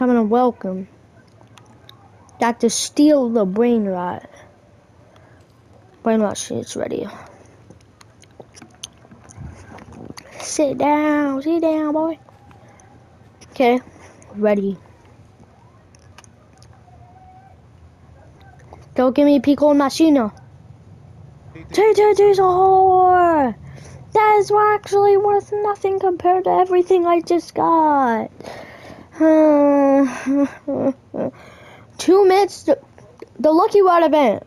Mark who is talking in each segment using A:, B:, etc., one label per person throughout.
A: Coming to welcome. Got to steal the brain rot. Brain rot shit's ready. Sit down, boy. Okay, ready. Go give me Pico and Machino. TTT's a whore! That is actually worth nothing compared to everything I just got. 2 minutes, the Lucky Rod event.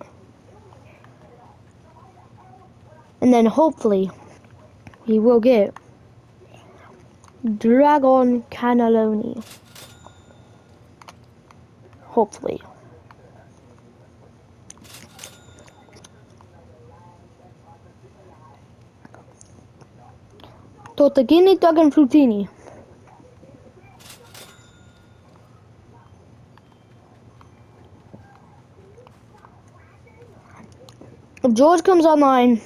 A: And then hopefully, we will get Dragon Cannelloni. Hopefully. Tortellini, Dragon Frutini. If George comes online,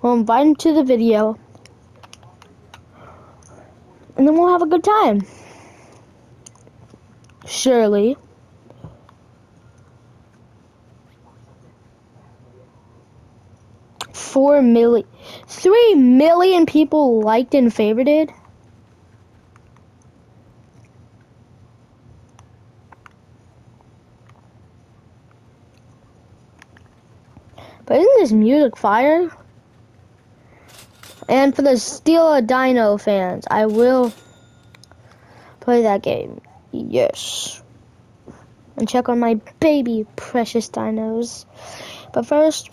A: we'll invite him to the video. And then we'll have a good time. Surely. $4 million. 3 million people liked and favorited. But isn't this music fire? And for the Steel a Dino fans, I will play that game. Yes. And check on my baby precious dinos. But first,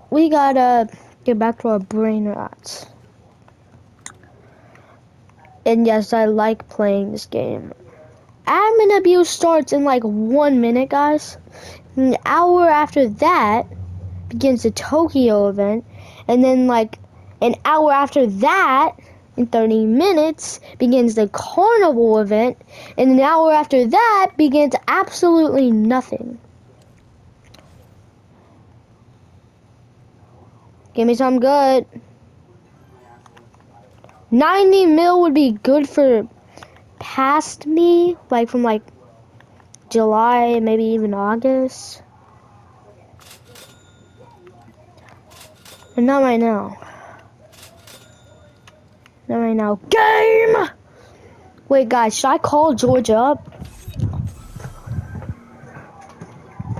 A: we gotta get back to our brain rots. And yes, I like playing this game. Admin abuse starts in like 1 minute, guys. An hour after that begins the Tokyo event. And then like an hour after that, in 30 minutes, begins the Carnival event. And an hour after that begins absolutely nothing. Give me something good. 90 mil would be good for past me, like from like July, maybe even August. And not right now. Not right now. Game! Wait, guys, should I call George up?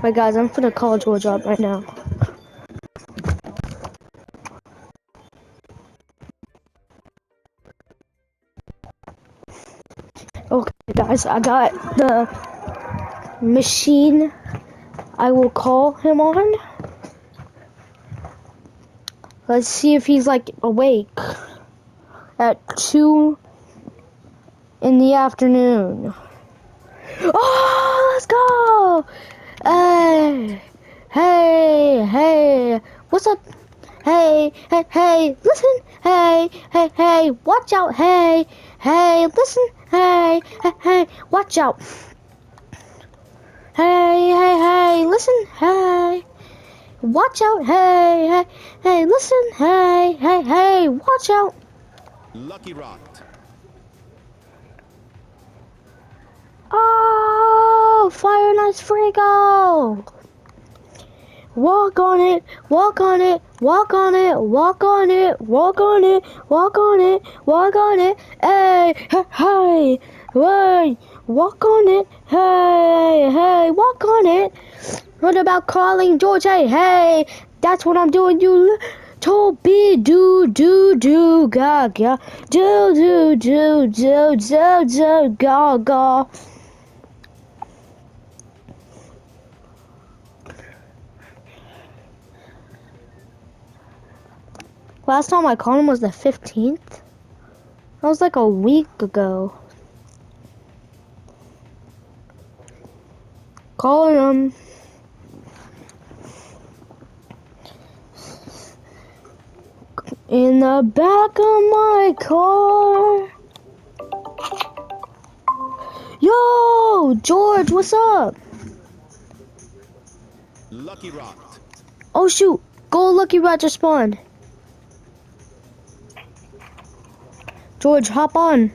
A: Wait, guys, I'm gonna call George up right now. Okay, guys, I got the machine. I will call him on. Let's see if he's like awake at 2 in the afternoon. Oh, let's go! Hey, what's up? Hey, listen, hey, watch out, hey, listen, hey, watch out. Hey, listen, hey, watch out, hey, listen, hey, watch out.
B: Lucky Rod.
A: Oh, Fire Knight's Frigo! Walk on it, walk on it, walk on it, walk on it, walk on it, walk on it, walk on it, hey, walk on it, hey, walk on it. What about calling George? Hey, that's what I'm doing, you Toby do gaga, do gaga. Last time I called him was the 15th. That was like a week ago. Calling him. In the back of my car. Yo, George, what's up?
B: Lucky Rod.
A: Oh shoot, go Lucky Rod just spawned. George, hop on.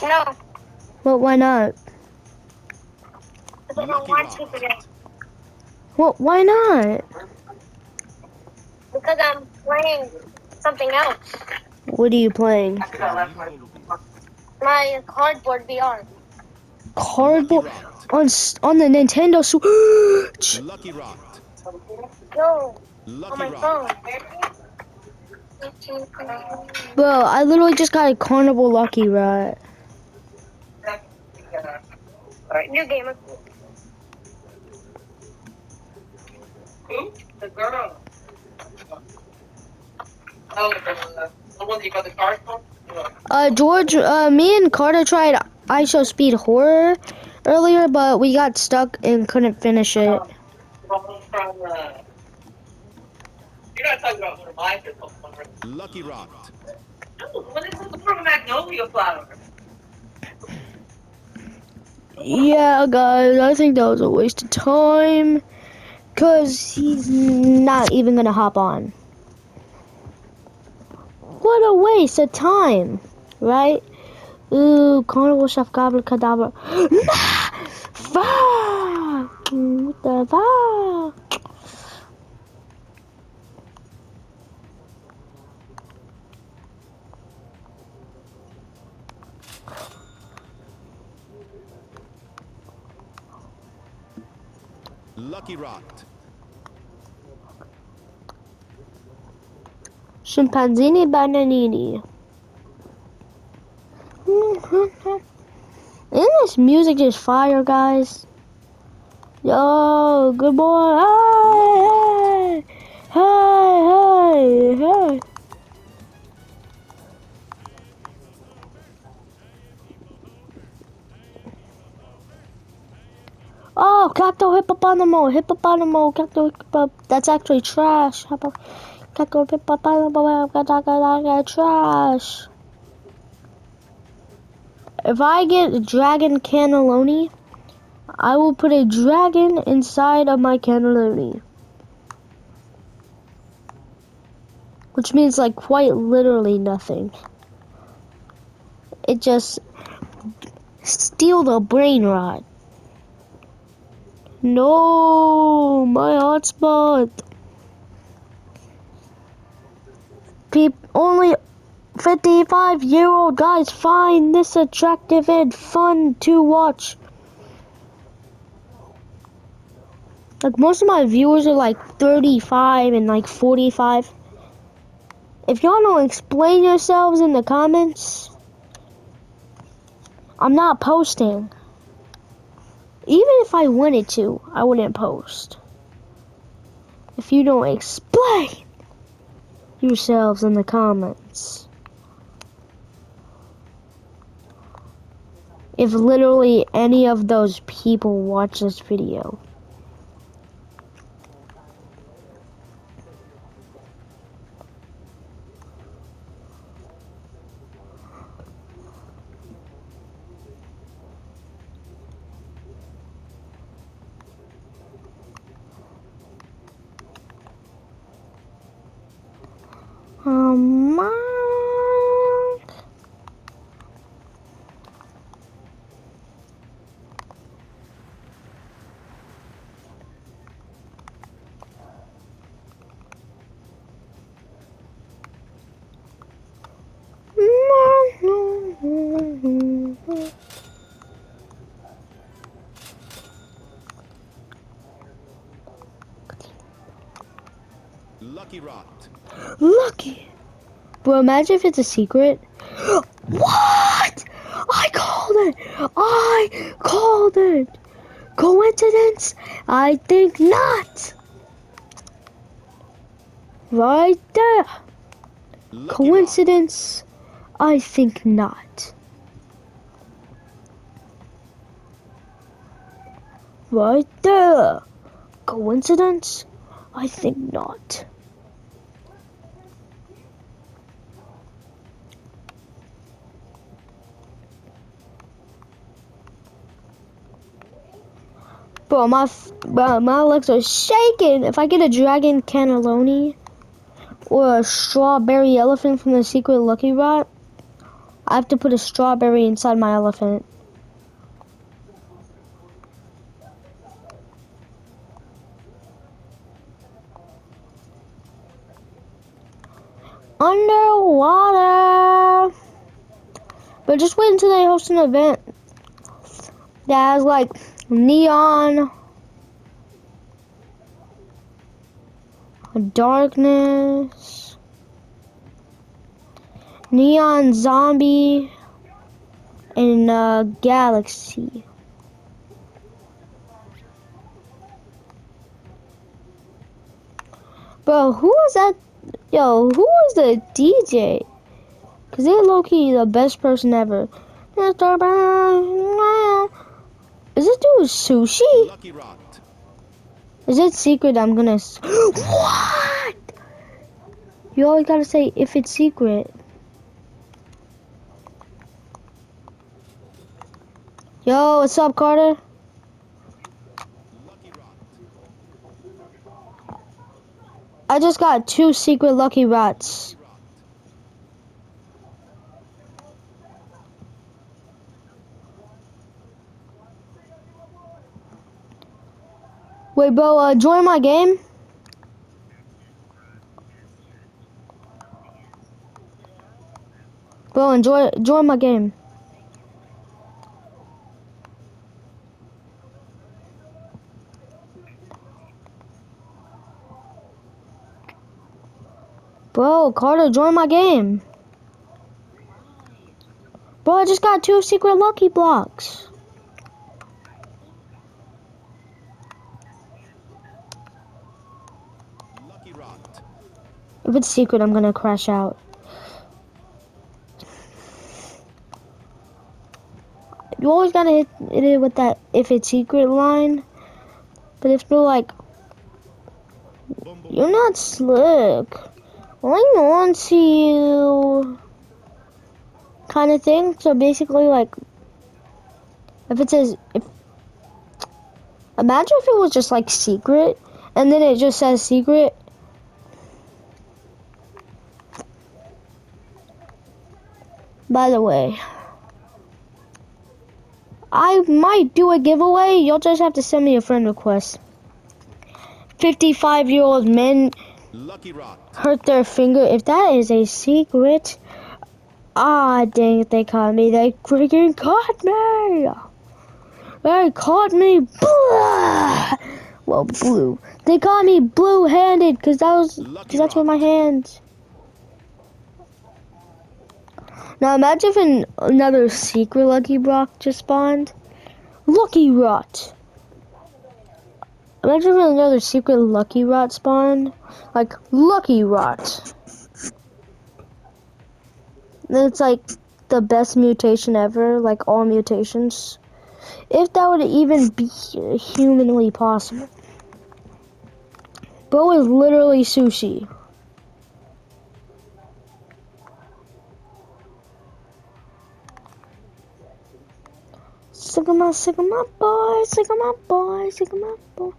C: No,
A: Well, why not?
C: because I don't want to today.
A: Well, why not?
C: Because I'm playing something else.
A: What are you playing?
C: My cardboard VR.
A: Cardboard
B: Lucky Rocked.
A: on the Nintendo Switch.
B: Lucky Rocked.
C: No, on
B: Lucky
C: my phone.
B: Rocked.
A: Bro, I literally just got a Carnival Lucky Rod.
C: Alright, new gamer.
D: Who? The girl. Oh, the one that you got the card from?
A: George, me and Carter tried ISO Speed Horror earlier, but we got stuck and couldn't finish it.
D: The one from, you're not talking about one of my Pokemon, right?
B: Lucky Rocked.
D: No, the one that's from a magnolia flower.
A: Yeah, guys, I think that was a waste of time. Because he's not even going to hop on. What a waste of time, right? Ooh, Carnival Chef Gobbler Cadabra. What the fuck?
B: Lucky Rocked.
A: Chimpanzini Bananini. Isn't this music just fire, guys? Yo, good boy. Hey, hey, hey, hey. Oh, cacto hippopotamo, cacto hippop. That's actually trash. How about cacto hippopotamo, trash. If I get dragon cannelloni, I will put a dragon inside of my cannelloni. Which means like quite literally nothing. It just steal the brain rot. No, my hotspot. Only 55-year-old guys find this attractive and fun to watch. Like most of my viewers are like 35 and like 45. If y'all don't explain yourselves in the comments, I'm not posting. Even if I wanted to, I wouldn't post. If you don't explain yourselves in the comments. If literally any of those people watch this video.
B: Lucky Rocked.
A: Lucky. Bro, imagine if it's a secret. What? I called it. I called it. Coincidence? I think not. Right there.
B: Lucky
A: Coincidence? I think not. Right there. Coincidence? I think not. Bro, my legs are shaking. If I get a dragon cannelloni or a strawberry elephant from the secret Lucky Rot, I have to put a strawberry inside my elephant. Underwater. But just wait until they host an event that has like neon, darkness, neon zombie, and galaxy. Bro, who was that? Yo, who was the DJ? Cause they're low-key the best person ever. Is this dude sushi?
B: Lucky Rot.
A: Is it secret? I'm gonna. What? You always gotta say if it's secret. Yo, what's up, Carter?
B: Lucky Rot.
A: I just got 2 secret lucky rots. Wait, bro, join my game. Bro, join my game. Bro, Carter, join my game. Bro, I just got 2 secret lucky blocks.
B: Lucky Rot.
A: If it's secret, I'm gonna crash out. You always gotta hit it with that if it's secret line. But if they're like,
B: Boom, boom.
A: you're not slick, I'm on to you, kind of thing. So basically, like, if it says, imagine if it was just like secret, and then it just says secret. By the way, I might do a giveaway. You'll just have to send me a friend request. 55-year-old men
B: Lucky Rot.
A: hurt their finger. If that is a secret, ah, dang it, they caught me. They freaking caught me. They caught me. Blah! Well, blue. They caught me blue-handed because that's with my hands. Now imagine if another secret Lucky Rock just spawned. Lucky Rot. Imagine if another secret Lucky Rot spawned. Like Lucky Rot. Then it's like the best mutation ever, like all mutations. If that would even be humanly possible. Bro is literally sushi. Sigma boy, Sigma boy, Sigma boy.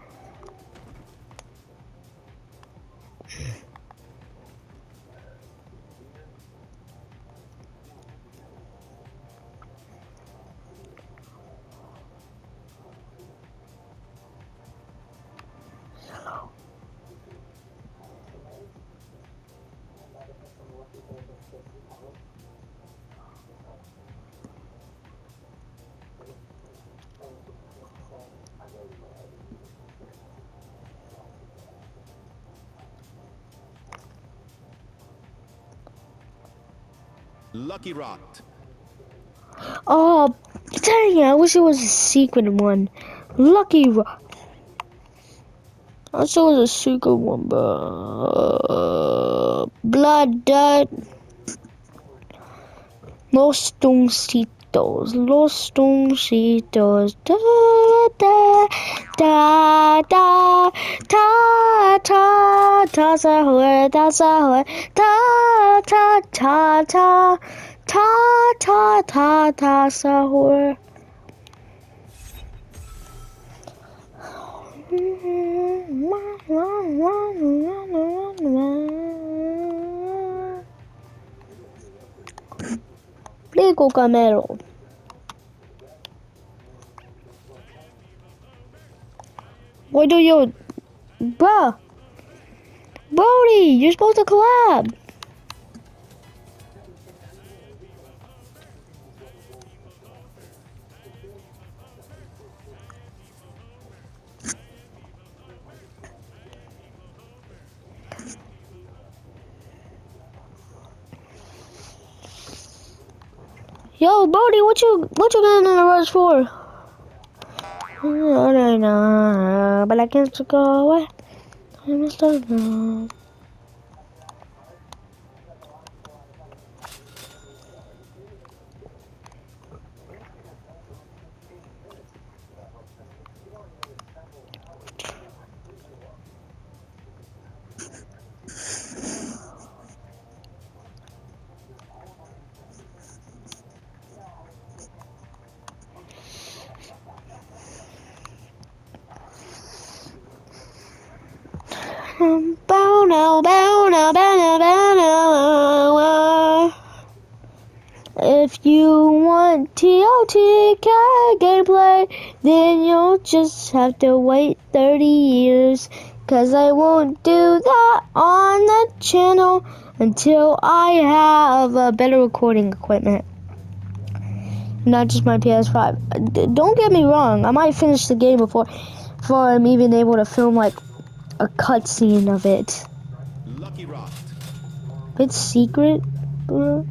B: Lucky Rot.
A: Oh, dang it, I wish it was a secret one. Lucky Rock. I wish it was a secret one, bro. Blood dirt. Los Tuncitos. Los Tuncitos. Da da da da ta ta ta sahur ta sahur ta ta ta ta ta ta ta ta sahur. Cinco Camaro. What do you... Bruh. Brody, you're supposed to collab. Yo, Brody, what you getting in a rush for? I don't know, but I can't go away. I'm still now. Bow now, bow now, bow now, bow now. If you want TOTK gameplay, then you'll just have to wait 30 years. Cause I won't do that on the channel until I have a better recording equipment. Not just my PS5. Don't get me wrong, I might finish the game before I'm even able to film like a cutscene of it.
B: Lucky Rot.
A: It's secret, bro.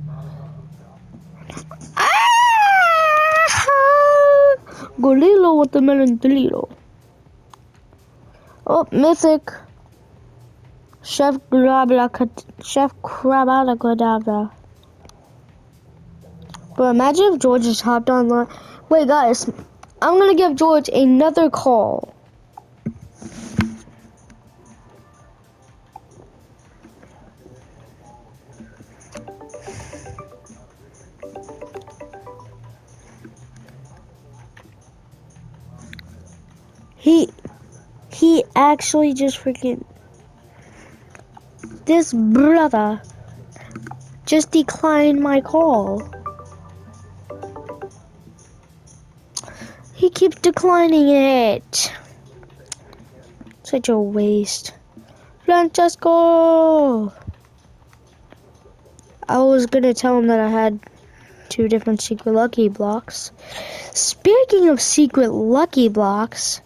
A: Golilo watermelon Delilo. Oh, mythic. Chef Crabada Cadabra. But imagine if George just hopped online. Wait, guys. I'm gonna give George another call. He actually just freaking... This brother just declined my call. He keeps declining it. Such a waste. Francesco! I was gonna tell him that I had 2 different secret lucky blocks. Speaking of secret lucky blocks...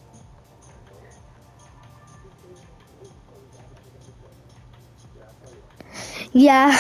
A: Yeah.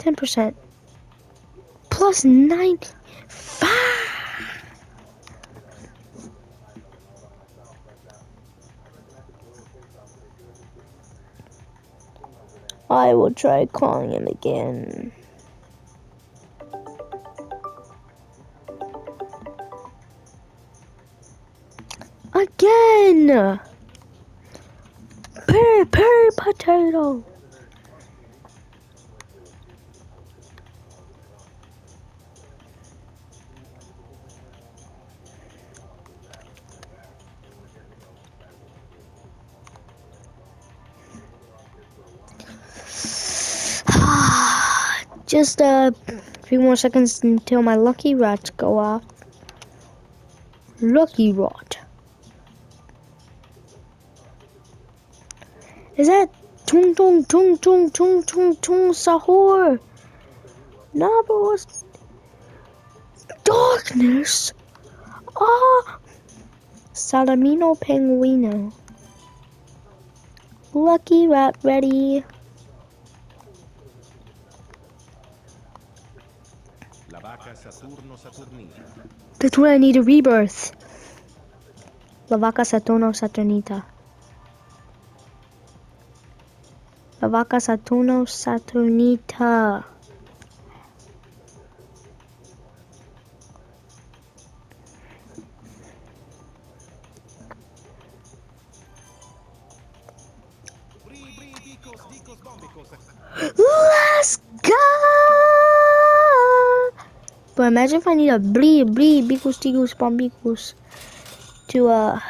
A: %. Plus 95. I will try calling him again. Again! Peri potato! Just a few more seconds until my lucky rots go off. Lucky rot. Is that tung tung tung tung tung tung tung sahur? Nah, bro, it's darkness. Ah, Salamino Penguino. Lucky rat ready.
B: La vaca Saturno Saturnina.
A: That's when I need a rebirth. La vaca Saturno Saturnita. La vaca Saturno Saturnita.
B: Bri, bri, bicos, dicos, bombicos.
A: Let's go! But imagine if I need a blee, beagles, teagles, bombicles to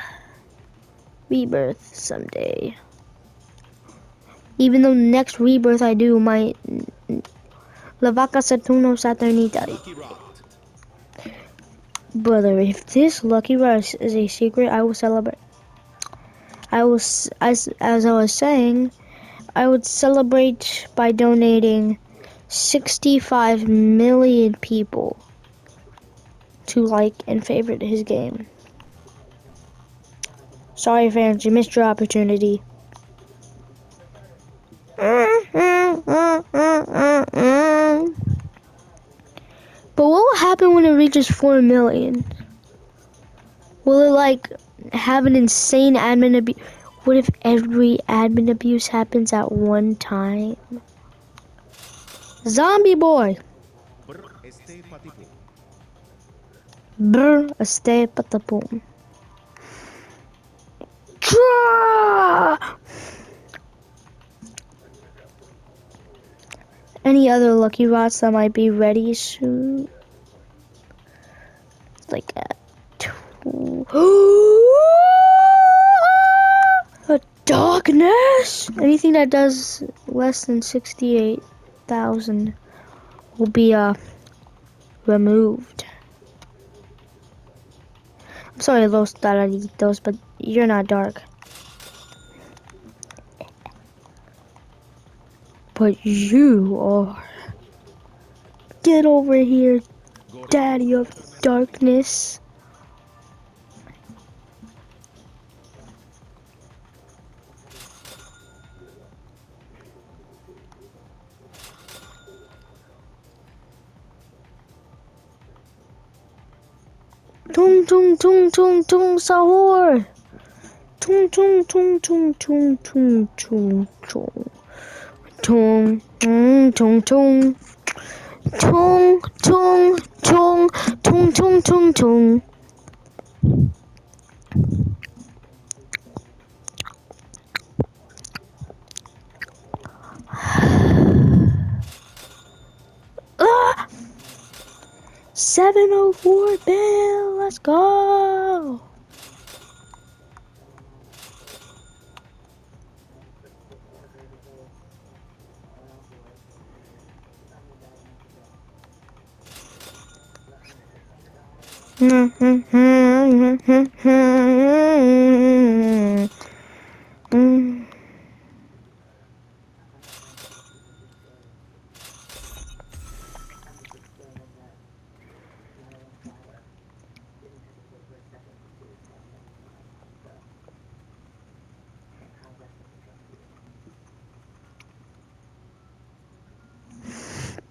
A: rebirth someday. Even though the next rebirth I do might La Vaca Saturno Saturnita.
B: Lucky Rot.
A: Brother, if this Lucky Rush is a secret, I will celebrate. I will, as I was saying, I would celebrate by donating 65 million people to like and favorite his game. Sorry, fans, you missed your opportunity. But what will happen when it reaches 4 million? Will it like have an insane admin abuse? What if every admin abuse happens at one time? Zombie boy!
B: Brr, este patipo.
A: Brr, a stay patapoom. Tra! Any other lucky rots that might be ready soon? Like a a darkness. Anything that does less than 68,000 will be removed. I'm sorry, Los Taraditos, but you're not dark. But you are. Get over here, Daddy of Darkness. Tung tung tung tung tung sahur. Tung tung tung tung tung tung tung tung. Tung tung tung tung. Tung tung tung tung tung tung tung. Ah! 704 Bill, let's go.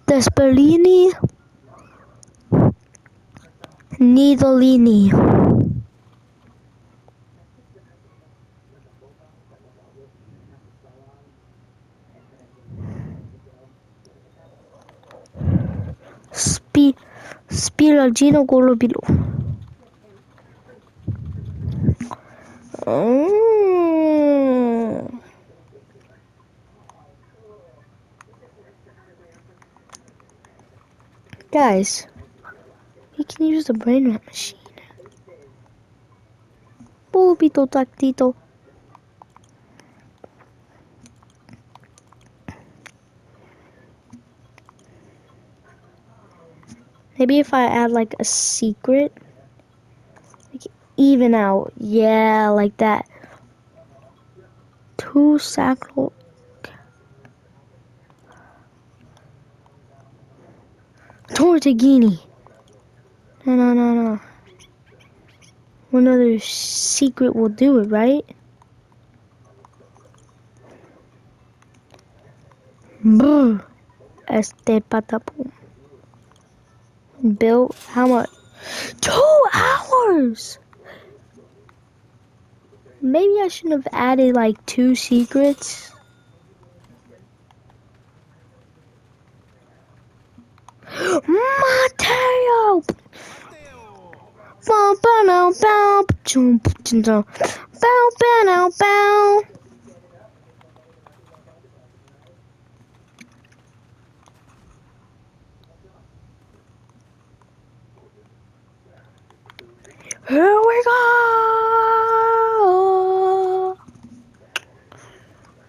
A: Desperlini, Nidolini. Spiragino Golobilo. Guys, you can use the brain rot machine. Bulbito tactito. Maybe if I add like a secret, like even out, yeah, like that. 2 sacral. Tortagini. No. One other secret will do it, right? Brr. Este patapum. Bill, how much? 2 hours! Maybe I shouldn't have added like 2 secrets. Mateo!
B: Matteo!
A: Bow, bow, bow, bow, bow, bow, bow, bow, bow. Here we go!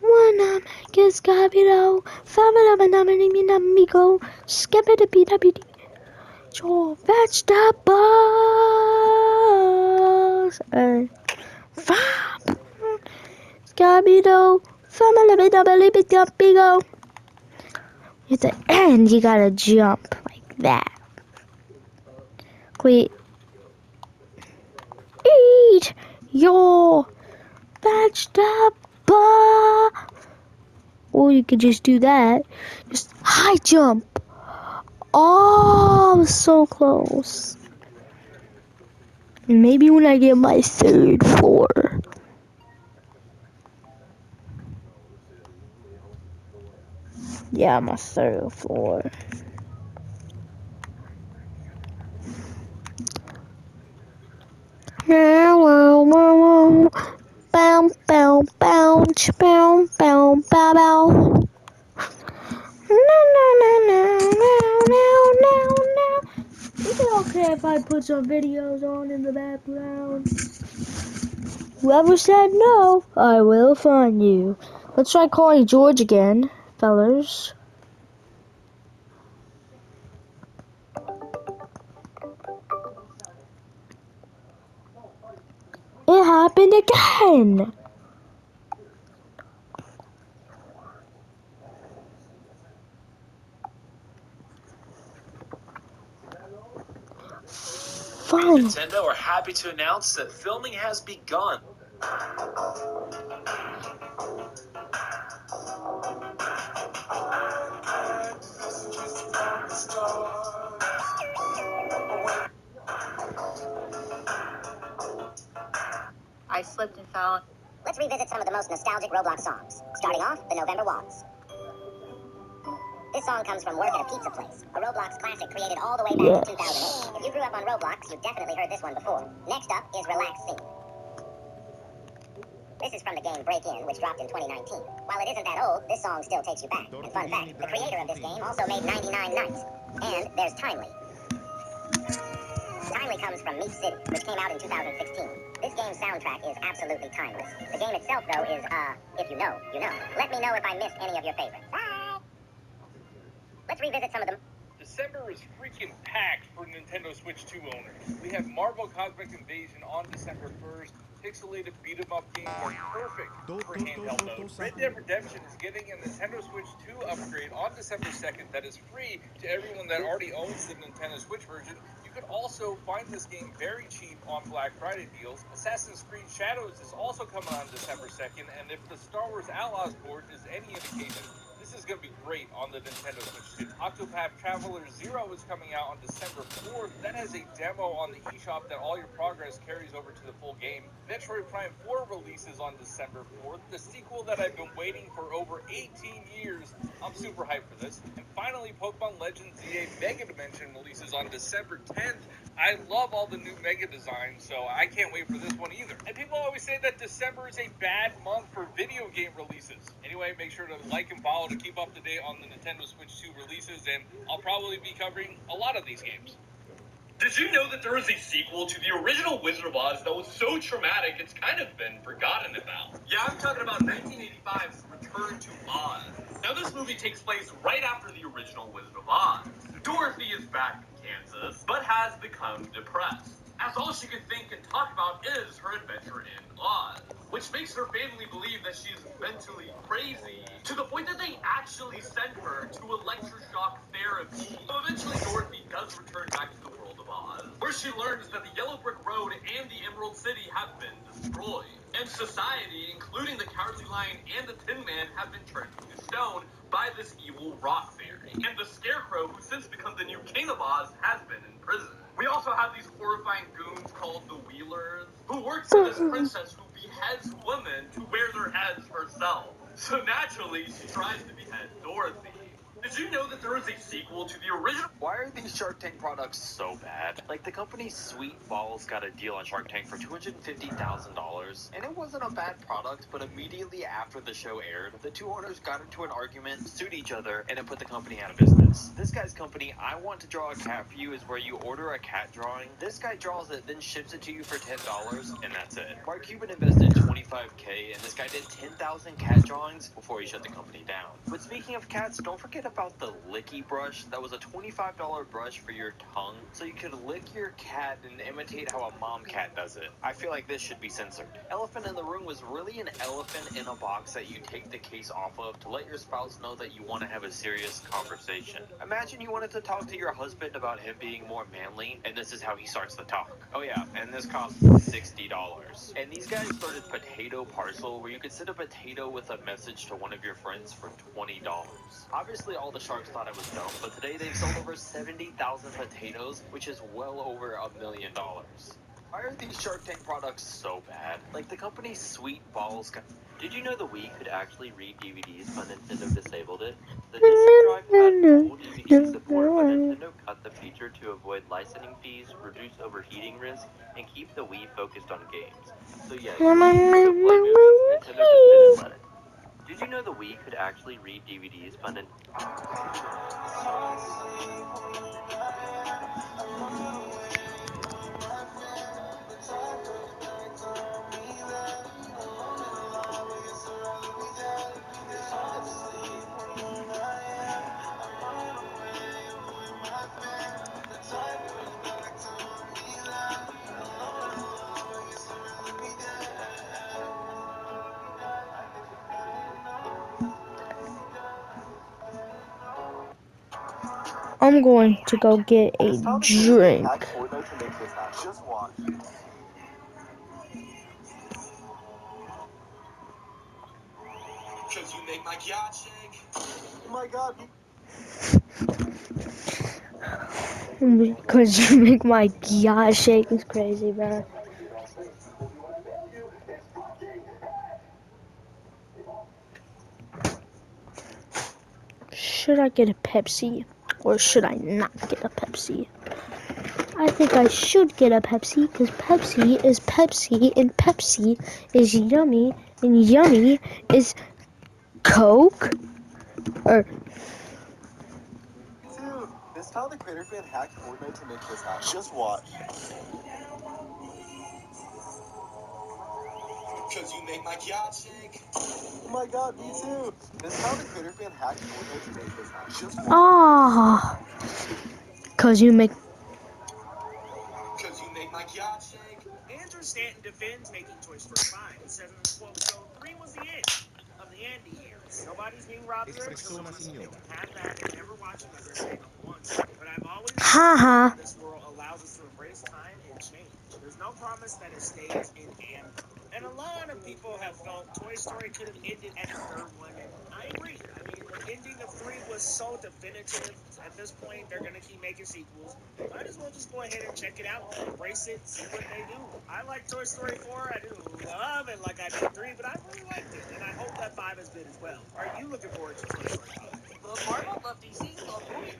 A: Wanna make it scabito, family, skip-a-da-bee-da-bee-dee. Your vegetables. Fab. Scabito, family, at the end, you gotta jump like that. Wait. Eat your vegetable. Or you could just do that. Just high jump. Oh, so close. Maybe when I get my 3rd floor. Yeah, my 3rd floor. Bow, bow, bounce, bow, bow, bow, bow. No, no, no, no, no, no, no, no. Is it okay if I put some videos on in the background? Whoever said no, I will find you. Let's try calling George again, fellas. It happened again! Fine.
E: Nintendo are happy to announce that filming has begun.
C: I slipped and fell.
F: Let's revisit some of the most nostalgic Roblox songs. Starting off, the November Waltz. This song comes from Work at a Pizza Place, a Roblox classic created all the way back in 2008. If you grew up on Roblox, you've definitely heard this one before. Next up is Relax Scene. This is from the game Break In, which dropped in 2019. While it isn't that old, this song still takes you back. And fun fact, the creator of this game also made 99 Nights. And there's Timely. Timely comes from Meat City, which came out in 2016. This game's soundtrack is absolutely timeless. The game itself, though, is, if you know, you know. Let me know if I missed any of your favorites. Bye! Let's revisit some of them.
G: December is freaking packed for Nintendo Switch 2 owners. We have Marvel Cosmic Invasion on December 1st. Pixelated beat-em-up games are perfect for handheld mode. Red Dead Redemption is getting a Nintendo Switch 2 upgrade on December 2nd that is free to everyone that already owns the Nintendo Switch version. You can also find this game very cheap on Black Friday deals. Assassin's Creed Shadows is also coming on December 2nd, and if the Star Wars Outlaws port is any indication, this is going to be great on the Nintendo Switch 2. Octopath Traveler 0 is coming out on December 4th. That has a demo on the eShop that all your progress carries over to the full game. Metroid Prime 4 releases on December 4th, the sequel that I've been waiting for over 18 years. I'm super hyped for this. And finally, Pokemon Legends ZA Mega Dimension releases on December 10th. I love all the new Mega designs, so I can't wait for this one either. And people always say that December is a bad month for video game releases. Anyway, make sure to like and follow to keep up to date on the Nintendo Switch 2 releases, and I'll probably be covering a lot of these games.
H: Did you know that there is a sequel to the original Wizard of Oz that was so traumatic it's kind of been forgotten about? Yeah, I'm talking about 1985's Return to Oz. Now, this movie takes place right after the original Wizard of Oz. Dorothy is back in Kansas, but has become depressed, as all she can think and talk about is her adventure in Oz, which makes her family believe that she's mentally crazy, to the point that they actually send her to electroshock therapy. So eventually, Dorothy does return back to the world of Oz, where she learns that the Yellow Brick Road and the Emerald City have been destroyed, and society, including the Cowardly Lion and the Tin Man, have been turned into stone by this evil rock fairy. And the Scarecrow, who since become the new King of Oz, has been in prison. We also have these horrifying goons called the Wheelers, who work for this princess who beheads So naturally, she tries to behead Dorothy. Did you know that there is a sequel to the original?
E: Why are these Shark Tank products so bad? Like, the company Sweet Balls got a deal on Shark Tank for $250,000, and it wasn't a bad product, but immediately after the show aired, the two owners got into an argument, sued each other, and it put the company out of business. This guy's company, I Want to Draw a Cat for You, is where you order a cat drawing, this guy draws it, then ships it to you for $10, and that's it. Mark Cuban invested $25K, and this guy did 10,000 cat drawings before he shut the company down. But speaking of cats, don't forget about the Licky Brush. That was a $25 brush for your tongue, so you could lick your cat and imitate how a mom cat does it. I feel like this should be censored. Elephant in the Room was really an elephant in a box that you take the case off of to let your spouse know that you want to have a serious conversation. Imagine you wanted to talk to your husband about him being more manly, and this is how he starts the talk. Oh yeah, and this costs $60. And these guys started Potato Parcel, where you could send a potato with a message to one of your friends for $20. Obviously, all the sharks thought it was dumb, but today they've sold over 70,000 potatoes, which is well over $1 million. Why are these Shark Tank products so bad? Like, the company Sweet Balls got... Did you know the Wii could actually read DVDs, but Nintendo disabled it? The Disc Drive had full DVD support, but Nintendo cut the feature to avoid licensing fees, reduce overheating risk, and keep the Wii focused on games. So yeah, you could play movies, Nintendo just didn't let it. Did you know the Wii could actually read DVDs, but Nintendo...
A: I'm going to go get a drink.
B: Just watch.
H: Because you make my yacht shake.
B: Oh my god.
A: Because you make my yacht shake is crazy, bro. Should I get a Pepsi or should I not get a Pepsi? I think I should get a Pepsi because Pepsi is Pepsi and Pepsi is yummy and yummy is Coke or
B: Dude, this how the Creator Fan hacked Fortnite to make this happen. Just watch.
H: Because you make my yacht shake.
B: Oh my god, me too. This how the Creator Fan hacked Fortnite to make this happen. Just watch.
A: ah, cause you make
H: Because you make my yacht shake.
I: Andrew Stanton defends making Toy Story 5. He says in his quote, "So 3 was the end of the Andy years. Nobody's being robbed here because
B: Espresso
I: they
B: Massignoli.
I: can have that and never watch another thing once. But I've always
A: haha.
I: this world allows us to embrace time and change. There's no promise that it stays in amber. And a lot of people have felt Toy Story could have ended at the third one, and I agree. I mean, the ending of 3 was so definitive. At this point, they're going to keep making sequels. Might as well just go ahead and check it out, embrace it, see what they do. I like Toy Story 4. I didn't love it like I did 3, but I really liked it, and I hope that 5 is good as well. Are you looking forward to Toy Story 5?
D: Love Marvel, love DC, love movies.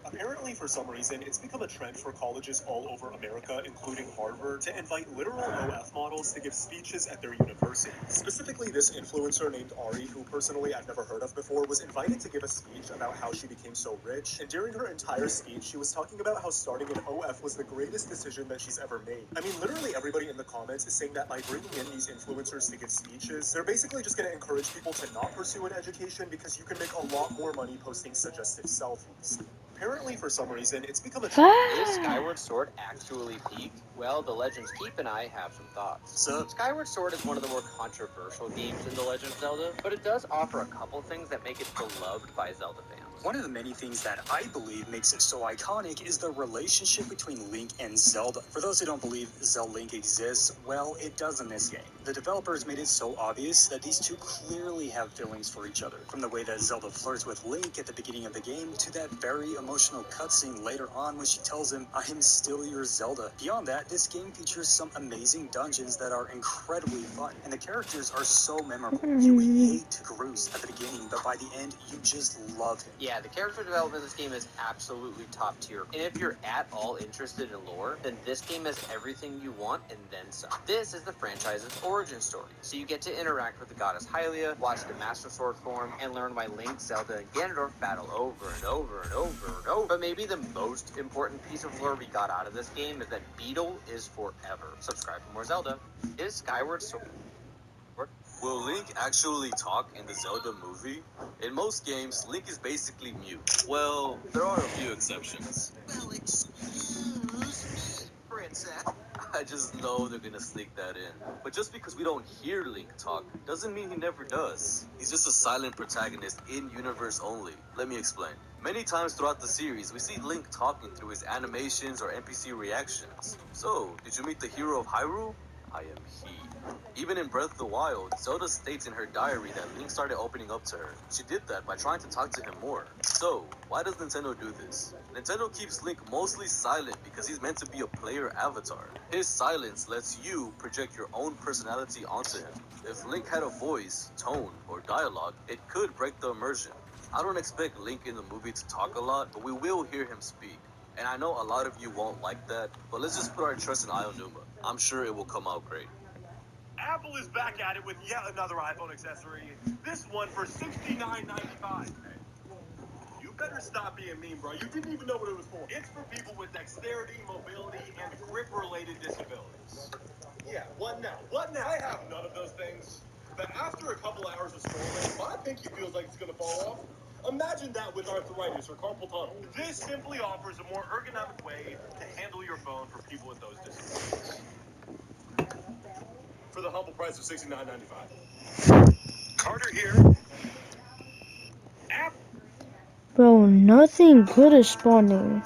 J: Apparently, for some reason, it's become a trend for colleges all over America, including Harvard, to invite literal OF models to give speeches at their university. Specifically, this influencer named Ari, who personally I've never heard of before, was invited to give a speech about how she became so rich. And during her entire speech, she was talking about how starting an OF was the greatest decision that she's ever made. I mean, literally everybody in the comments is saying that by bringing in these influencers to give speeches, they're basically just going to encourage people to not pursue an education because you can make a lot more money posting suggestive selfies. Apparently, for some reason, it's become a trend.
K: Is Skyward Sword actually peaked? Well, the Legends Keep and I have some thoughts.
J: So,
K: Skyward Sword is one of the more controversial games in The Legend of Zelda, but it does offer a couple things that make it beloved by Zelda fans.
L: One of the many things that I believe makes it so iconic is the relationship between Link and Zelda. For those who don't believe Zelda Link exists, well, it does in this game. The developers made it so obvious that these two clearly have feelings for each other, from the way that Zelda flirts with Link at the beginning of the game to that very emotional cutscene later on when she tells him, "I am still your Zelda." Beyond that, this game features some amazing dungeons that are incredibly fun, and the characters are so memorable. You hate Groose at the beginning, but by the end, you just love him.
K: Yeah, the character development in this game is absolutely top tier. And if you're at all interested in lore, then this game has everything you want and then some. This is the franchise's origin story. So you get to interact with the goddess Hylia, watch the Master Sword form, and learn why Link, Zelda, and Ganondorf battle over and over and over and over. But maybe the most important piece of lore we got out of this game is that Beetle is forever. Subscribe for more Zelda. Is Skyward Sword...
M: Will Link actually talk in the Zelda movie? In most games, Link is basically mute. Well, there are a few exceptions.
D: Well, excuse me, princess.
M: I just know they're gonna sneak that in. But just because we don't hear Link talk, doesn't mean he never does. He's just a silent protagonist in universe only. Let me explain. Many times throughout the series, we see Link talking through his animations or NPC reactions. So, did you meet the hero of Hyrule? I am he. Even in Breath of the Wild, Zelda states in her diary that Link started opening up to her. She did that by trying to talk to him more. So, why does Nintendo do this? Nintendo keeps Link mostly silent because he's meant to be a player avatar. His silence lets you project your own personality onto him. If Link had a voice, tone, or dialogue, it could break the immersion. I don't expect Link in the movie to talk a lot, but we will hear him speak. And I know a lot of you won't like that, but let's just put our trust in Aonuma. I'm sure it will come out great.
J: Apple is back at it with yet another iPhone accessory. This one for $69.95. You better stop being mean, bro. You didn't even know what it was for. It's for people with dexterity, mobility, and grip-related disabilities. Yeah, what now? What now? I have none of those things. But after a couple hours of scrolling, my pinky feels like it's gonna fall off. Imagine that with arthritis or carpal tunnel. This simply offers a more ergonomic way to handle your phone for people with those disabilities. For the humble price of $69.95. Carter here.
A: Bro, nothing good is spawning.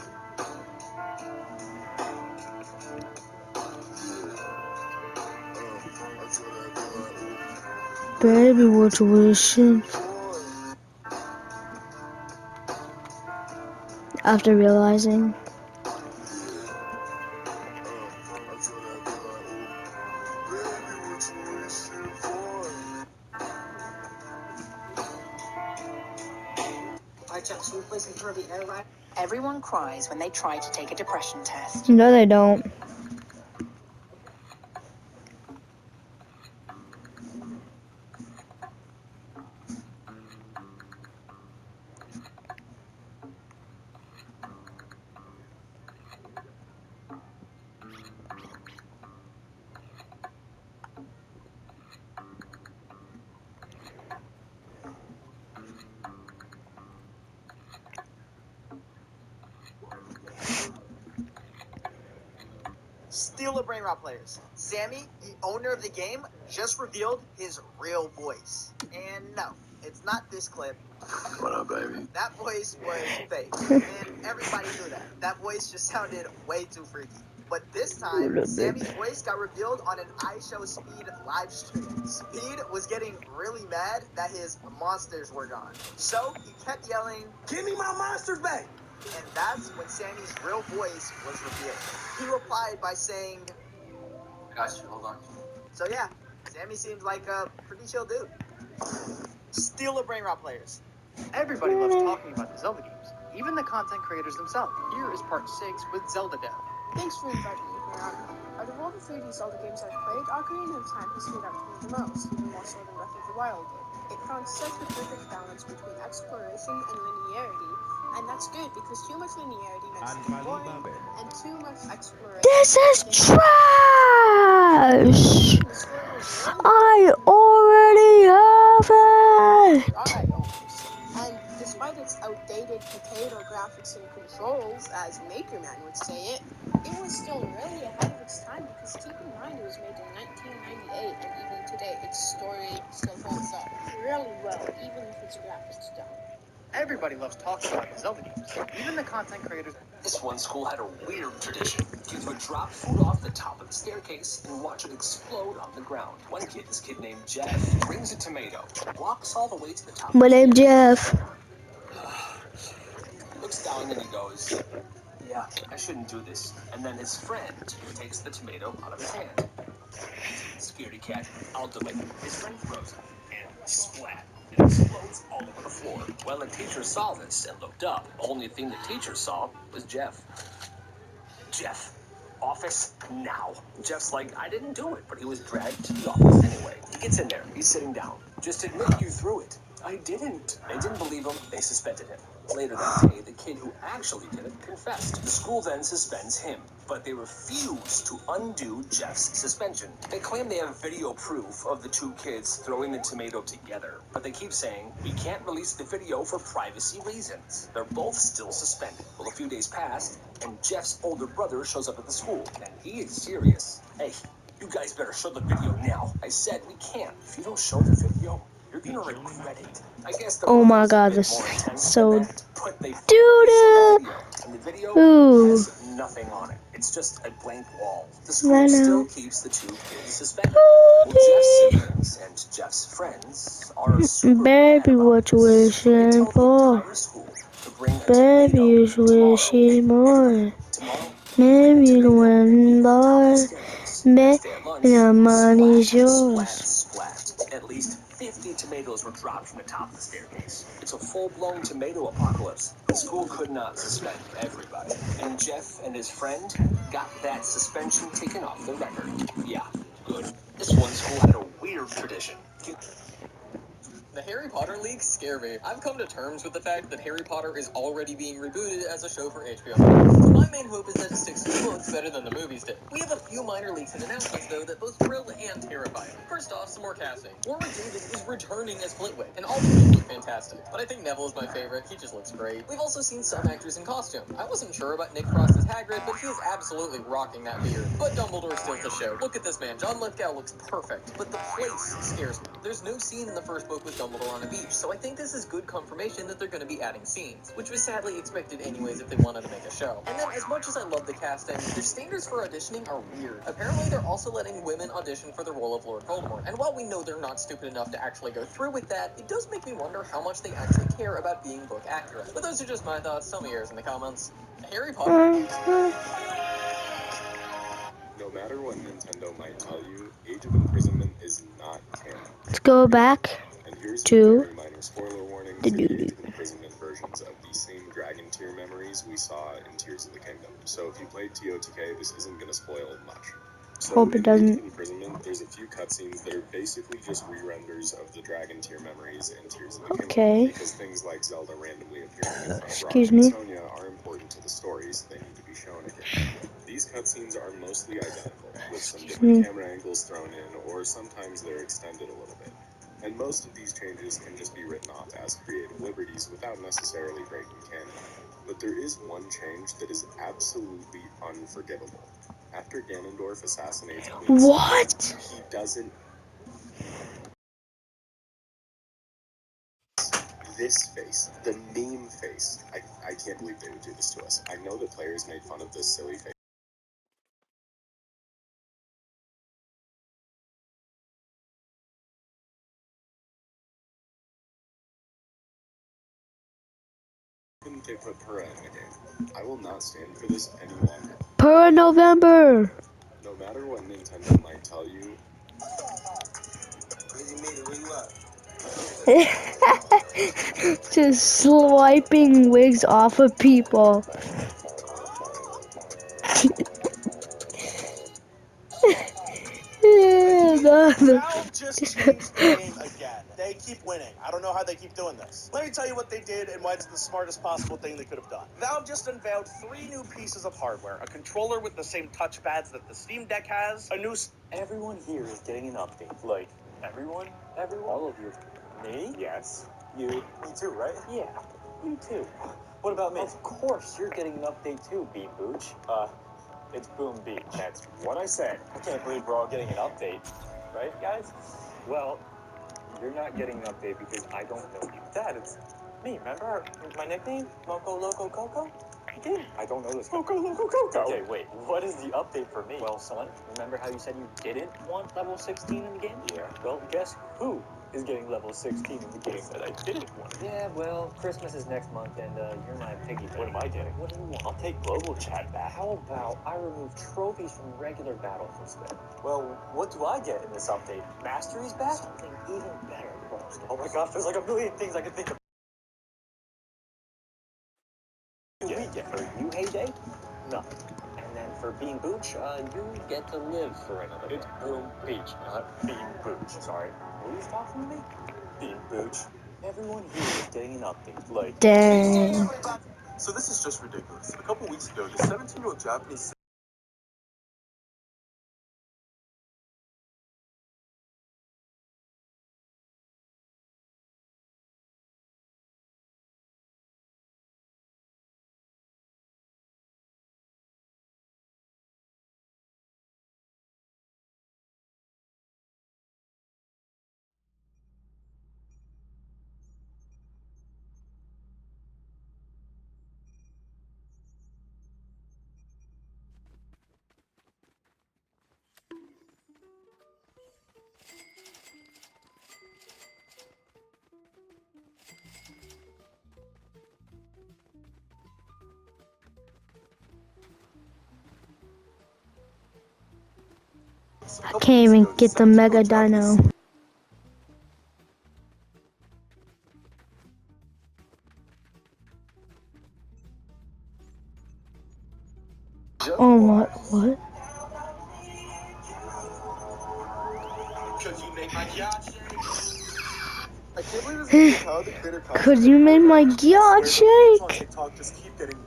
A: Baby, what you wishing? After realizing.
N: Everyone cries when they try to take a depression test.
A: No, they don't.
O: Steal a brain rot, players. Sammy, the owner of the game, just revealed his real voice. And no, it's not this clip.
M: What up, baby?
O: That voice was fake. And everybody knew that. That voice just sounded way too freaky. But this time, Sammy's voice got revealed on an iShowSpeed live stream. Speed was getting really mad that his monsters were gone. So he kept yelling, "Give me my monsters back!" And that's when Sammy's real voice was revealed. He replied by saying,
M: Gotcha, hold on.
O: so yeah, Sammy seems like a pretty chill dude. Steal a brain rot, players.
K: Everybody loves talking about the Zelda games, even the content creators themselves. Here is part 6 with Zelda Dev.
P: Thanks for inviting me here, Akari. Out of all the 3D Zelda games I've played, Ocarina of Time has stood out to me the most, even more so than Breath of the Wild did. It found such a perfect balance between exploration and linearity, and that's good because too much linearity makes it boring, and too much exploration.
A: This is trash! I already have it!
P: And despite its outdated potato graphics and controls, as Maker Man would say it was still really ahead of its time because keep in mind it was made in 1998, and even today its story still holds up really well, even if its graphics don't.
K: Everybody loves talking about the Zelda games, even the content creators.
Q: This one school had a weird tradition. Kids would drop food off the top of the staircase and watch it explode on the ground. One kid, this kid named Jeff, brings a tomato, walks all the way to the top.
A: My name's Jeff.
Q: looks down and he goes, yeah, I shouldn't do this. And then his friend takes the tomato out of his hand. Scaredy cat, I'll do it. His friend throws it, and splat. It explodes all over the floor. Well, the teacher saw this and looked up. Only thing the teacher saw was Jeff. Jeff, office now. Jeff's like, I didn't do it, but he was dragged to the office anyway. He gets in there, he's sitting down. Just admit you threw it. I didn't. They didn't believe him, they suspended him. Later that day, the kid who actually did it confessed. The school then suspends him, but they refuse to undo Jeff's suspension. They claim they have video proof of the two kids throwing the tomato together, but they keep saying, we can't release the video for privacy reasons. They're both still suspended. Well, a few days passed, and Jeff's older brother shows up at the school, and he is serious. Hey, you guys better show the video now. I said we can't. If you don't show the video, you're gonna regret it. I guess the
A: Oh my god, this is so doo-doo.
Q: And the video
A: Ooh.
Q: has nothing on it. It's just a blank wall. The school still keeps the two kids suspended. Well, Jeff's siblings and Jeff's friends are super
A: Baby, what you wishing for? Baby, you wishing more. Maybe you win, boy. Maybe the money's yours.
Q: At least 50 tomatoes were dropped from the top of the staircase. It's a full-blown tomato apocalypse. The school could not suspend everybody. And Jeff and his friend got that suspension taken off the record. Yeah, good. This one school had a weird tradition.
R: The Harry Potter leaks scare me. I've come to terms with the fact that Harry Potter is already being rebooted as a show for HBO Max. So my main hope is that it sticks to the books better than the movies did. We have a few minor leaks and announcements, though, that both thrill and terrify me. First off, some more casting. Warwick Davis is returning as Flitwick, and all the kids look fantastic. But I think Neville is my favorite. He just looks great. We've also seen some actors in costume. I wasn't sure about Nick Frost as Hagrid, but he is absolutely rocking that beard. But Dumbledore steals the show. Look at this man. John Lithgow looks perfect. But the place scares me. There's no scene in the first book with Dumbledore on a beach, so I think this is good confirmation that they're going to be adding scenes, which was sadly expected anyways if they wanted to make a show. And then, as much as I love the casting, their standards for auditioning are weird. Apparently, they're also letting women audition for the role of Lord Voldemort, and while we know they're not stupid enough to actually go through with that, it does make me wonder how much they actually care about being book accurate. But those are just my thoughts. Tell me yours in the comments. Harry Potter.
J: No matter what Nintendo might tell you, Age of Imprisonment is not canon.
A: Let's go back to
J: Spoiler warning for the Age of Imprisonment versions of the same Dragon Tier memories we saw in Tears of the Kingdom. So if you played TOTK, this isn't going to spoil much. So
A: Hope it doesn't.
J: In Age of Imprisonment, there's a few cutscenes that are basically just re-renders of the Dragon Tier memories in Tears of the Kingdom.
A: Okay.
J: Because things like Zelda randomly appearing in front of
A: Excuse
J: Rock
A: me.
J: and Sonia are important to the story, so they need to be shown again. These cutscenes are mostly identical, with some different camera angles thrown in, or sometimes they're extended a little bit. And most of these changes can just be written off as creative liberties without necessarily breaking canon. But there is one change that is absolutely unforgivable. After Ganondorf assassinates Queen
A: What?
J: he doesn't... This face, the meme face, I can't believe they would do this to us. I know that players made fun of this silly face. They put Purah in the game. I will not stand for this any longer.
A: Per November.
J: No matter what Nintendo might tell you.
A: Just swiping wigs off of people.
B: Valve just changed the game again. They keep winning. I don't know how they keep doing this. Let me tell you what they did and why it's the smartest possible thing they could have done. Valve just unveiled 3 new pieces of hardware. A controller with the same touchpads that the Steam Deck has, a new...
L: Everyone here is getting an update. Like, everyone? Everyone? All of you. Me? Yes. You? Me too, right? Yeah, you too. What about me? Of course, you're getting an update too, Bean Booch. It's Boom Beach. That's what I said. I can't believe we're all getting an update. Right, guys? Well, you're not getting an update because I don't know you. Dad, it's me. Remember my nickname? Moco Loco Coco? I did. I don't know this. Moco Loco Coco. Okay, wait. What is the update for me? Well, son, remember how you said you didn't want level 16 in the game? Yeah. Well, guess who is getting level 16 in the game that I didn't want. Yeah, well, Christmas is next month, and you're my piggy bank. What am I getting? What do you want? I'll take global chat back. How about I remove trophies from regular battles instead? Well, what do I get in this update? Mastery's back? Something even better. Oh my gosh, there's like a million things I can think of. What do we get? For you, Heyday? Nothing. And then for Bean Booch, you get to live for another day. It's Boom Beach, not Bean Booch. Sorry. Who's talking to me? Bean Booch. Everyone here is getting an update. Like,
A: Dang.
J: So this is just ridiculous. A couple weeks ago, the 17-year-old Japanese
A: I can't even get the Mega Dino. Oh my, what?
J: Could you make my yacht shake? I can't believe this is how the creator
A: Could you make my yacht shake?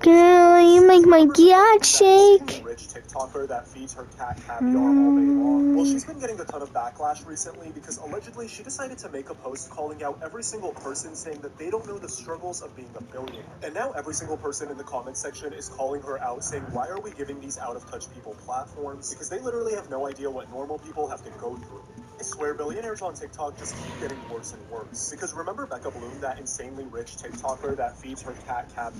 A: Can you make my yacht shake?
J: Rich TikToker that feeds her cat caviar all day long. Well, she's been getting a ton of backlash recently because allegedly she decided to make a post calling out every single person, saying that they don't know the struggles of being a billionaire. And now every single person in the comment section is calling her out, saying, why are we giving these out-of-touch people platforms? Because they literally have no idea what normal people have to go through. I swear, billionaires on TikTok just keep getting worse and worse. Because remember Becca Bloom, that insanely rich TikToker that feeds her cat caviar?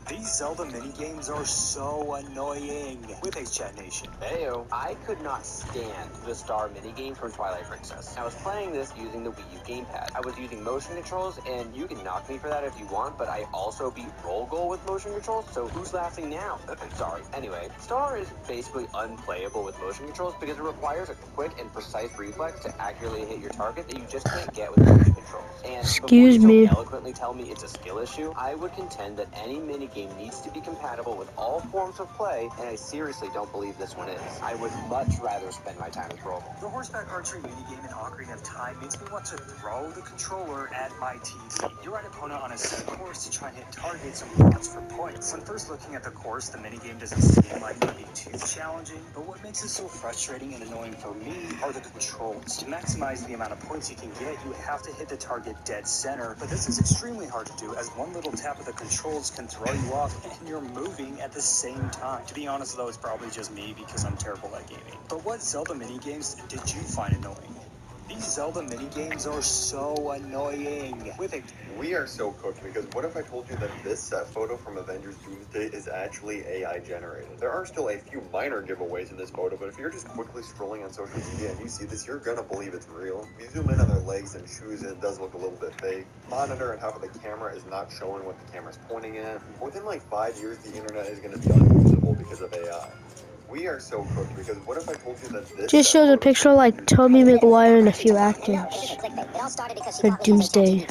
L: These Zelda minigames are so annoying. With HChat Nation.
K: Heyo, I could not stand the Star minigame from Twilight Princess. I was playing this using the Wii U gamepad. I was using motion controls, and you can knock me for that if you want, but I also beat Roll Goal with motion controls, so who's laughing now? Sorry. Anyway, Star is basically unplayable with motion controls because it requires a quick and precise reflex to accurately hit your target that you just can't get with motion controls. And
A: Excuse
K: before you
A: me.
K: so eloquently tell me it's a skill issue, I would contend that any minigame needs to be compatible with all forms of play, and I seriously don't believe this one is. I would much rather spend my time with Roll.
L: The horseback archery minigame in Ocarina of Time makes me want to throw the controller at my TV. You ride opponent on a set course to try and hit targets and watch for points. When first looking at the course, the minigame doesn't seem like it would be too challenging, but what makes it so frustrating and annoying for me are the controls. To maximize the amount of points you can get, you have to hit the target dead center, but this is extremely hard to do as one little tap of the controls can throw you off and you're moving at the same time. To be honest though, it's probably just me because I'm terrible at gaming. But what Zelda minigames did you find annoying? These Zelda minigames are so annoying.
S: We are so cooked because what if I told you that this set photo from Avengers Doomsday is actually AI generated? There are still a few minor giveaways in this photo, but if you're just quickly scrolling on social media and you see this, you're gonna believe it's real. If you zoom in on their legs and shoes, it does look a little bit fake. Monitor and half of the camera is not showing what the camera's pointing at. Within like 5 years, the internet is gonna be unusable because of AI. We are so cooked because what if I told you that this
A: Just shows a picture of like Tobey Maguire and a few actors. For Doomsday.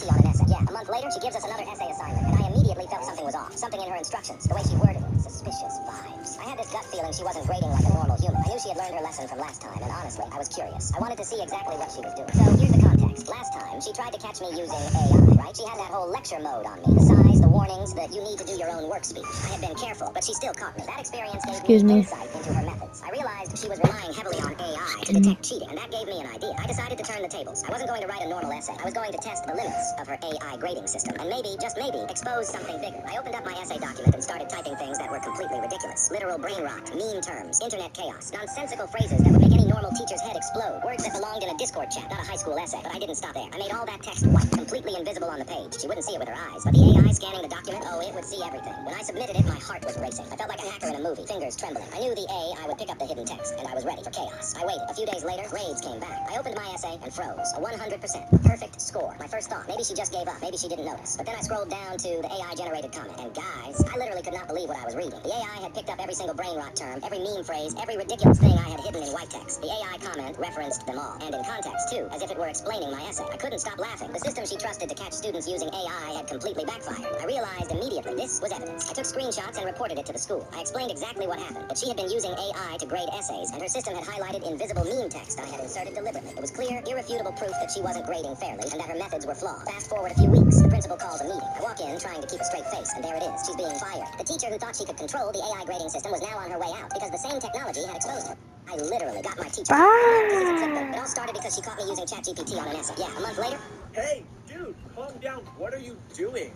F: Yeah, a month later, she gives us another essay assignment, and I immediately felt something was off. Something in her instructions, the way she worded it, suspicious vibes. I had this gut feeling she wasn't grading like a normal human. I knew she had learned her lesson from last time, and honestly, I was curious. I wanted to see exactly what she was doing. So here's the context. Last time, she tried to catch me using AI, right? She had that whole lecture mode on me. The size, the warnings, that you need to do your own work speech. I had been careful, but she still caught me. That experience gave me insight into her methods. I realized she was relying heavily on AI to detect cheating, and that gave me an idea. I decided to turn the tables. I wasn't going to write a normal essay. I was going to test the limits of her AI grading system, and maybe, just maybe, expose something bigger. I opened up my essay document and started typing things that were completely ridiculous. Literal brain rot, meme terms, internet chaos, nonsensical phrases that would make any normal teacher's head explode. Words that belonged in a Discord chat, not a high school essay. But I didn't stop there. I made all that text white, completely invisible on the page. She wouldn't see it with her eyes, but the AI scanning the document, oh, it would see everything. When I submitted it, my heart was racing. I felt like a hacker in a movie, fingers trembling. I knew the AI would pick up the hidden text, and I was ready for chaos. I waited. A few days later, grades came back. I opened my essay and froze. A 100%. Perfect score. My first thought, maybe she just gave up. Maybe she didn't notice. But then I scrolled down to the AI-generated comment, and guys, I literally could not believe what I was reading. The AI had picked up every single brain rot term, every meme phrase, every ridiculous thing I had hidden in white text. The AI comment referenced them all, and in context, too, as if it were explaining my essay. I couldn't stop laughing. The system she trusted to catch students using AI had completely backfired. I realized immediately this was evidence. I took screenshots and reported it to the school. I explained exactly what happened, that she had been using AI to grade essays, and her system had highlighted invisible meme text I had inserted deliberately. It was clear, irrefutable proof that she wasn't grading fairly, and that her methods were flawed. Fast forward a few weeks, the principal calls a meeting. I walk in, trying to keep a straight face, and there it is. She's being fired. The teacher who thought she could control the AI grading system was now on her way out, because the same technology had exposed her. I literally got my teacher. This isn't clickbait. It all started because she caught me using ChatGPT on an essay. Yeah, a month later.
I: Hey, dude, calm down. What are you doing?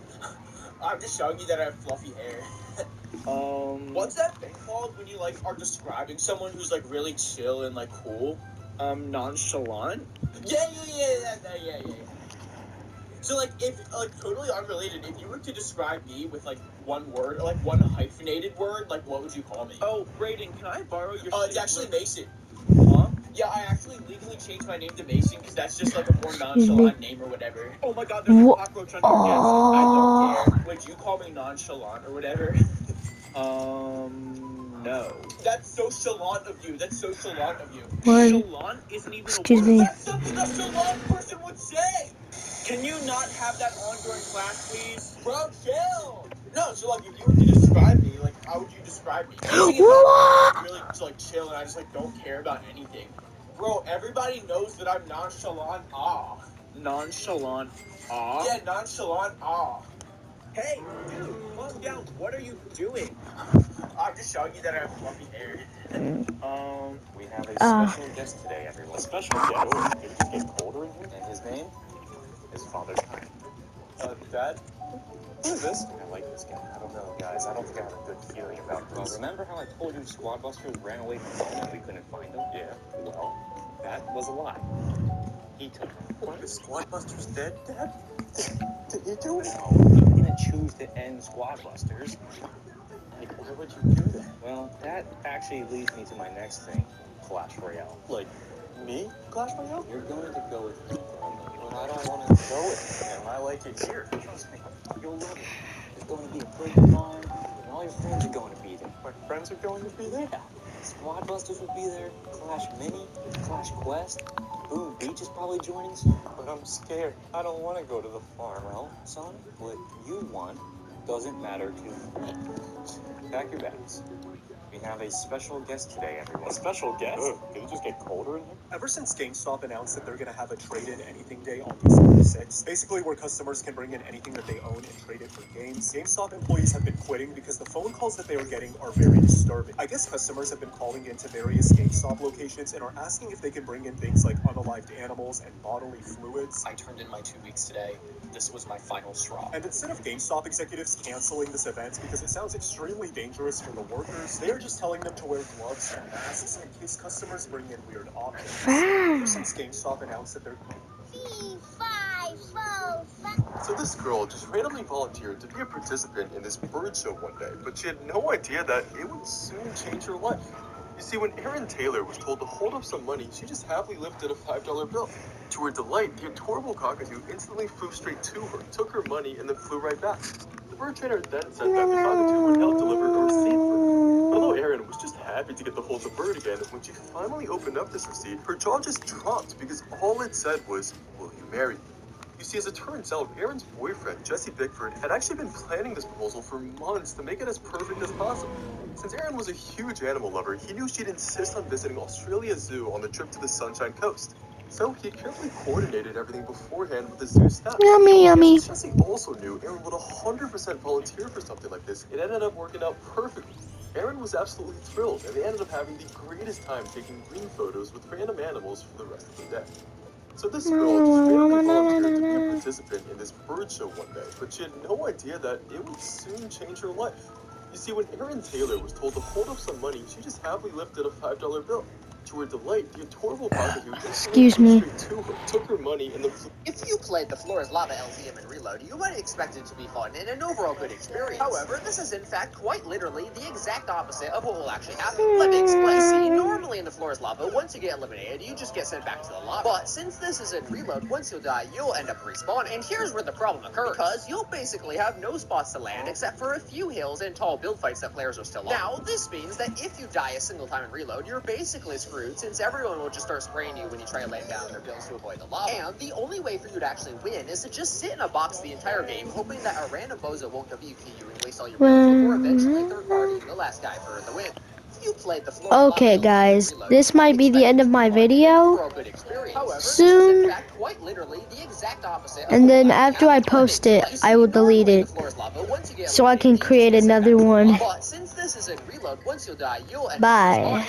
I: I'm just showing you that I have fluffy hair. What's that thing called when you like are describing someone who's like really chill and like cool? Nonchalant? Yeah. So like if like totally unrelated, if you were to describe me with like one word or like one hyphenated word, like what would you call me? Oh, Brayden, can I borrow your it's actually Mason. Huh? Yeah, I actually legally changed my name to Mason because that's just like a more nonchalant name or whatever. Oh my god, there's a cockroach on your desk. I don't care. Would you call me nonchalant or whatever? No. That's so chalant of you. That's so chalant of you.
A: What?
I: Chalant isn't even
A: Excuse
I: a word.
A: me.
I: That's something a chalant person would say. Can you not have that on during class, please? Bro, chill. No, so like if you were to describe me, like how would you describe me? I'm really just like chill and I just like don't care about anything. Bro, everybody knows that I'm nonchalant. Nonchalant. Yeah, nonchalant. Hey, dude, calm down. What are you doing? I'm just showing you that I have fluffy hair.
T: We have a special guest today, everyone. A special guest? Did it just get colder in here? And his name is Father Time. Dad? Who is this? I like this guy. I don't know, guys. I don't think I have a good feeling about this. Well, remember how I told you Squadbusters ran away from home and we couldn't find them? Yeah. Well, that was a lie. He took them. What? Is Squadbusters dead, Dad? Did he do it? No, he didn't choose to end Squadbusters. Like, why would you do that? Well, that actually leads me to my next thing, Clash Royale. Like, me? Clash Royale? You're going to go with me for a minute. But I don't want to go with you, and I like it here. Trust me, you'll love it. There's going to be a great time, and all your friends are going to be there. My friends are going to be there? Yeah. Squadbusters will be there, Clash Mini, Clash Quest. Boom Beach is probably joining soon. But I'm scared. I don't want to go to the farm. Well, son, what you want doesn't matter to me. Pack your bags. We have a special guest today, everyone. A special guest? Did it just get colder in here?
J: Ever since GameStop announced that they're going to have a trade-in anything day on December 6th, basically where customers can bring in anything that they own and trade it for games, GameStop employees have been quitting because the phone calls that they are getting are very disturbing. I guess customers have been calling into various GameStop locations and are asking if they can bring in things like unalived animals and bodily fluids.
Q: I turned in my 2 weeks today. This was my final straw.
J: And instead of GameStop executives canceling this event because it sounds extremely dangerous for the workers, they are just telling them to wear gloves and masks in case customers bring in weird objects. Ever since GameStop announced that they're...
S: So this girl just randomly volunteered to be a participant in this bird show one day, but she had no idea that it would soon change her life. You see, when Erin Taylor was told to hold up some money, she just happily lifted a $5 bill. To her delight, the adorable cockatoo instantly flew straight to her, took her money, and then flew right back. The bird trainer then said that the cockatoo would help deliver a receipt for her. Although Erin was just happy to get to hold the bird again, when she finally opened up this receipt, her jaw just dropped because all it said was, "Will you marry me?" You see, as it turns out, Erin's boyfriend, Jesse Bickford, had actually been planning this proposal for months to make it as perfect as possible. Since Erin was a huge animal lover, he knew she'd insist on visiting Australia Zoo on the trip to the Sunshine Coast. So he carefully coordinated everything beforehand with the zoo staff.
A: Yummy.
S: Jesse also knew Erin would 100% volunteer for something like this. It ended up working out perfectly. Erin was absolutely thrilled, and they ended up having the greatest time taking green photos with random animals for the rest of the day. So this girl just randomly volunteered to be a participant in this bird show one day, but she had no idea that it would soon change her life. You see, when Erin Taylor was told to hold up some money, she just happily lifted a $5 bill.
T: To her delight, the adorable Barbie who
A: Excuse me.
T: took her money and the.
O: If you played the Floor is Lava LCM in Reload, you might expect it to be fun and an overall good experience. However, this is in fact quite literally the exact opposite of what will actually happen. Let me explain. See, normally in the Floor is Lava, once you get eliminated, you just get sent back to the lava. But since this is in Reload, once you die, you'll end up respawning. And here's where the problem occurs. Because you'll basically have no spots to land except for a few hills and tall build fights that players are still on. Now, this means that if you die a single time in Reload, you're basically screwed since everyone will just start spraying you when you try to lay down their builds to avoid the lava. And the only way for you to actually win is to just sit in a box the entire game, hoping that a random bozo won't WP you and waste all your builds before eventually third party the last guy for the win. You played the Floor
A: Okay, guys, this might be the end of my video soon. And then after I post it, I will delete it so I can create another one. Bye.